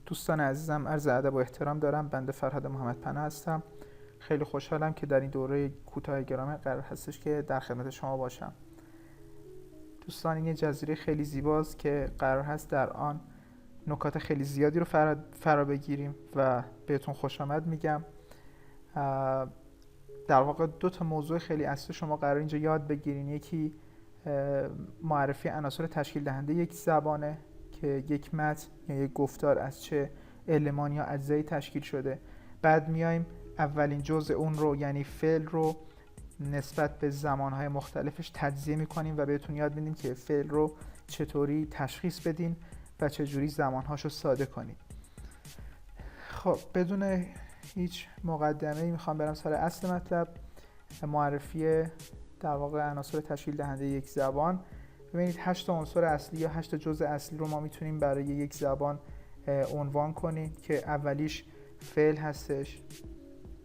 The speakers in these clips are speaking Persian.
دوستان عزیزم، عرض ادب و احترام دارم. بنده فرهاد محمد پناه هستم. خیلی خوشحالم که در این دوره کوتاه گرامی قرار هستش که در خدمت شما باشم. دوستان، این یه جزیره خیلی زیباست که قرار هست در آن نکات خیلی زیادی رو فرا بگیریم و بهتون خوش آمد میگم. در واقع دو تا موضوع خیلی اصلی شما قرار اینجا یاد بگیرین. یکی معرفی عناصر تشکیل دهنده یک زبانه که یک متن یا یک گفتار از چه المان یا اجزایی تشکیل شده. بعد میایم اولین جزء اون رو یعنی فعل رو نسبت به زمانهای مختلفش تجزیه میکنیم و بهتون یاد میدیم که فعل رو چطوری تشخیص بدین و چجوری زمانهاش رو ساده کنید. خب بدون هیچ مقدمه‌ای میخوام برم سر اصل مطلب، معرفی در واقع عناصر تشکیل دهنده یک زبان. ببینید 8 عنصر اصلی یا 8 جزء اصلی رو ما میتونیم برای یک زبان عنوان کنیم که اولیش فعل هستش.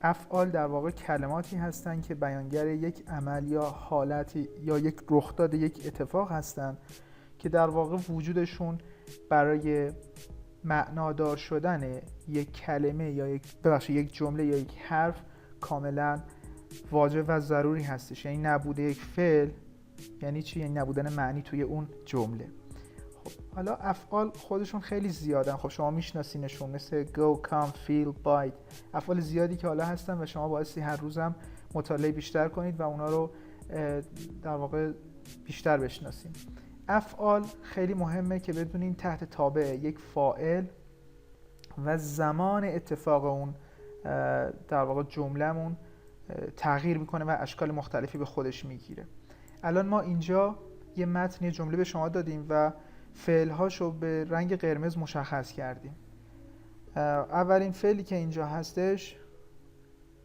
افعال در واقع کلماتی هستن که بیانگر یک عمل یا حالتی یا یک رخداد یک اتفاق هستن که در واقع وجودشون برای معنادار شدن یک کلمه یا یک جمله یا یک حرف کاملا واجب و ضروری هستش. یعنی نبوده یک فعل یعنی چی؟ یعنی نبودن معنی توی اون جمله. خب حالا افعال خودشون خیلی زیادن. خب شما میشناسینشون، مثل go, come, feel, bite. افعال زیادی که حالا هستن و شما بایستی هر روزم مطالعه بیشتر کنید و اونا رو در واقع بیشتر بشناسید. افعال خیلی مهمه که بدونین تحت تابع یک فاعل و زمان اتفاق اون در واقع جمله‌مون تغییر میکنه و اشکال مختلفی به خودش میگیره. الان ما اینجا یه متن یه جمله به شما دادیم و فعل‌هاشو به رنگ قرمز مشخص کردیم. اولین فعلی که اینجا هستش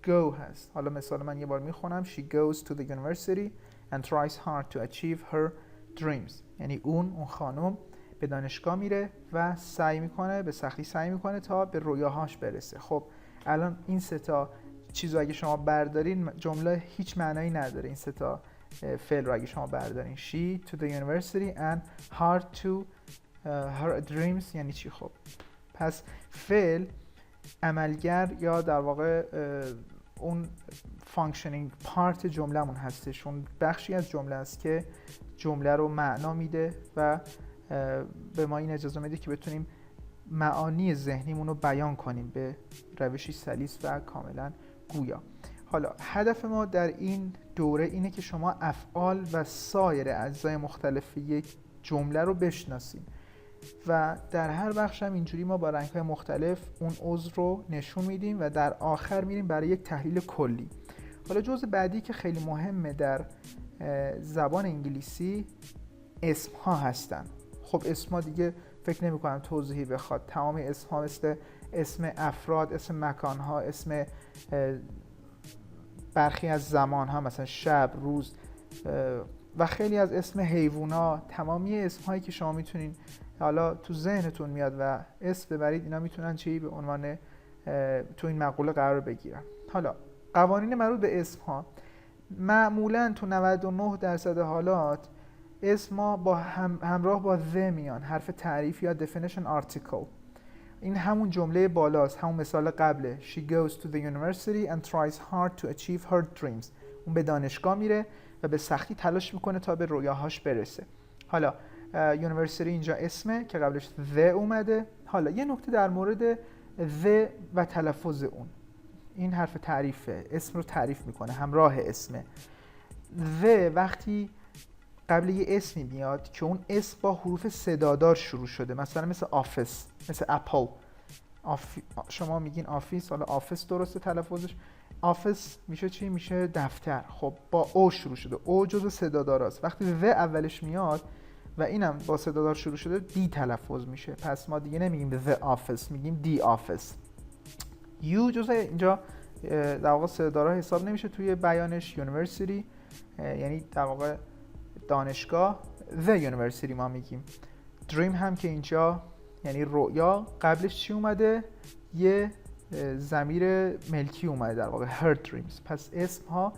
go هست. حالا مثال من یه بار میخونم: She goes to the university and tries hard to achieve her dreams. یعنی اون خانم به دانشگاه میره و به سختی سعی میکنه تا به رویاهاش برسه. خب الان این سه تا چیزو اگه شما بردارین جمله هیچ معنایی نداره. این سه تا فعل رو اگه شما بردارین: She to the university and hard to her dreams یعنی چی؟ خب پس فعل عملگر یا در واقع اون فانکشنینگ پارت جمله‌مون هستش، اون بخشی از جمله است که جمله رو معنا میده و به ما این اجازه میده که بتونیم معانی ذهنیمون رو بیان کنیم به روشی سلیس و کاملا گویا. حالا هدف ما در این دوره اینه که شما افعال و سایر اجزای مختلف یک جمله رو بشناسید و در هر بخش هم اینجوری ما با رنگ‌های مختلف اون عضو رو نشون میدیم و در آخر میریم برای یک تحلیل کلی. حالا جزء بعدی که خیلی مهمه در زبان انگلیسی اسم‌ها هستن. خب اسم‌ها دیگه فکر نمی‌کنم توضیحی بخواد. تمام اسم‌ها مثل اسم افراد، اسم مکان‌ها، اسم برخی از زمان‌ها مثلا شب، روز و خیلی از اسم حیوونا، تمامی اسم‌هایی که شما میتونین حالا تو ذهنتون میاد و اسم ببرید، اینا میتونن چی به عنوان تو این مقوله قرار بگیرن. حالا قوانین مربوط به اسم‌ها معمولاً تو 99% حالات اسم‌ها با همراه با the میان، حرف تعریف یا definition article. این همون جمله بالاست، همون مثال قبله: She goes to the university and tries hard to achieve her dreams. اون به دانشگاه میره و به سختی تلاش میکنه تا به رویاهاش برسه. حالا university اینجا اسمه که قبلش the اومده. حالا یه نکته در مورد the و تلفظ اون. این حرف تعریفه، اسم رو تعریف میکنه، همراه اسمه. the وقتی قبل یه اسمی میاد که اون اسم با حروف صدادار شروع شده، مثلا مثل آفیس، مثل اپل. شما میگین آفیس، حالا آفیس درسته تلفظش، آفیس میشه چی؟ میشه دفتر. خب با او شروع شده، او جزو صداداراست. وقتی و اولش میاد و اینم با صدادار شروع شده دی تلفظ میشه. پس ما دیگه نمیگیم the office، میگیم دی آفیس. یو جزو اینجا در واقع صدادارا حساب نمیشه توی بیانش. یونیورسیتی یعنی در واقع دانشگاه. the university ما میگیم. dream هم که اینجا یعنی رؤیا، قبلش چی اومده؟ یه ضمیر ملکی اومده، در واقع her dreams. پس اسم ها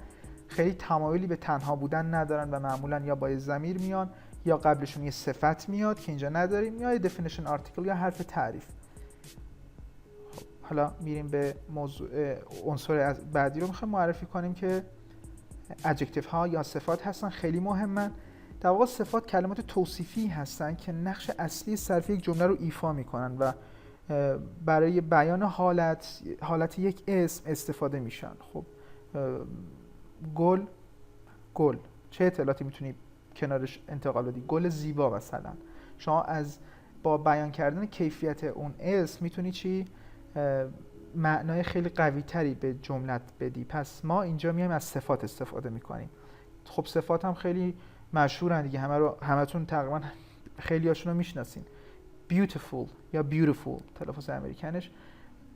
خیلی تمایلی به تنها بودن ندارن و معمولا یا با یه ضمیر میان یا قبلشون یه صفت میاد که اینجا نداریم، یا یه definition article یا حرف تعریف. حالا میریم به موضوع عنصر بعدی رو میخوایم معرفی کنیم که ادجکتیو ها یا صفات هستن. خیلی مهمن. در واقع صفات کلمات توصیفی هستن که نقش اصلی صرف یک جمله رو ایفا میکنن و برای بیان حالت یک اسم استفاده میشن. خب گل چه اطلاعاتی میتونی کنارش انتقال بدی؟ گل زیبا مثلا. شما با بیان کردن کیفیت اون اسم میتونی چی؟ معنای خیلی قوی تری به جملت بدی. پس ما اینجا میایم از صفات استفاده میکنیم. خب صفات هم خیلی مشهورن دیگه، همتون تقریبا خیلی هاشون رو میشناسین. beautiful یا beautiful تلفظ امریکنش،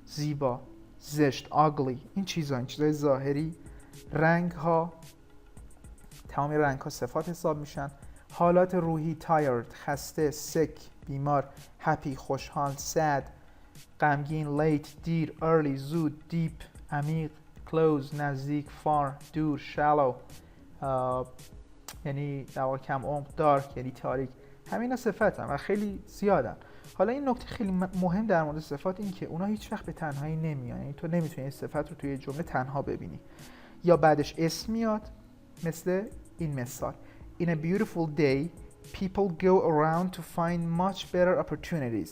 زیبا، زشت، ugly، این چیزای ظاهری. رنگ ها، تمام رنگ ها صفات حساب میشن. حالات روحی، tired، خسته، sick، بیمار، happy، خوشحال، sad، غمگین، late، دیر، early، زود، deep، عمیق، close، نزدیک، far، دور، shallow، یعنی در واقع کم عمق، dark یعنی تاریک. همینا صفت هم و خیلی زیادن. حالا این نکته خیلی مهم در مورد صفات این که اونا هیچ وقت به تنهایی نمیان، یعنی تو نمیتونی این صفت رو توی جمله تنها ببینی. یا بعدش اسم میاد، مثل این مثال: In a beautiful day, people go around to find much better opportunities.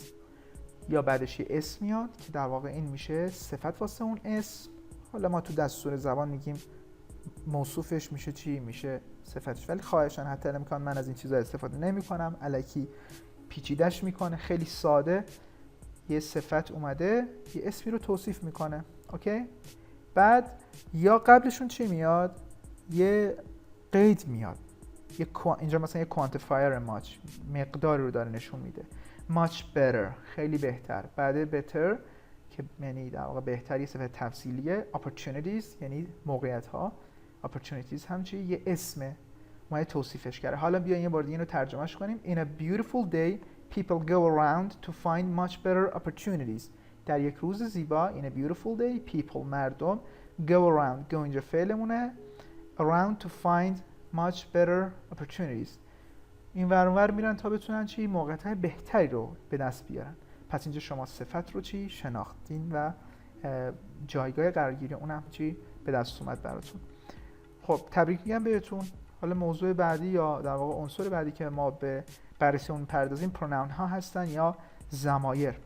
یا بعدش یه اسم میاد که در واقع این میشه صفت واسه اون اسم. حالا ما تو دستور زبان میگیم موصوفش میشه چی؟ میشه صفتش. ولی خواهشاً حتی الامکان من از این چیزا استفاده نمی کنم، الکی پیچیدش میکنه. خیلی ساده یه صفت اومده یه اسمی رو توصیف میکنه. اوکی؟ بعد یا قبلشون چی میاد؟ یه قید میاد. اینجا مثلا یه کوانتیفایر much، مقدار رو داره نشون میده. much better خیلی بهتر. بعد better که یعنی در واقع بهتر، یه صفت تفصیلیه. opportunities یعنی موقعیت ها. opportunities هم چی؟ یه اسمه، ما توصیفش کرده. حالا بیاین یه بار دیگه اینو ترجمهش کنیم. In a beautiful day people go around to find much better opportunities. در یک روز زیبا in a beautiful day people مردم go around، go اینجا فعلمونه، around to find much better opportunities، این ور اون ور میرن تا بتونن چی؟ موقعیت‌های بهتری رو به دست بیارن. پس اینجا شما صفت رو چی؟ شناختین و جایگاه قرارگیری اونم چی؟ به دست اومد براتون. خب تبریک میگم بهتون. حالا موضوع بعدی یا در واقع عنصر بعدی که ما به بررسی اون پردازیم پروناون ها هستن یا ضمایر.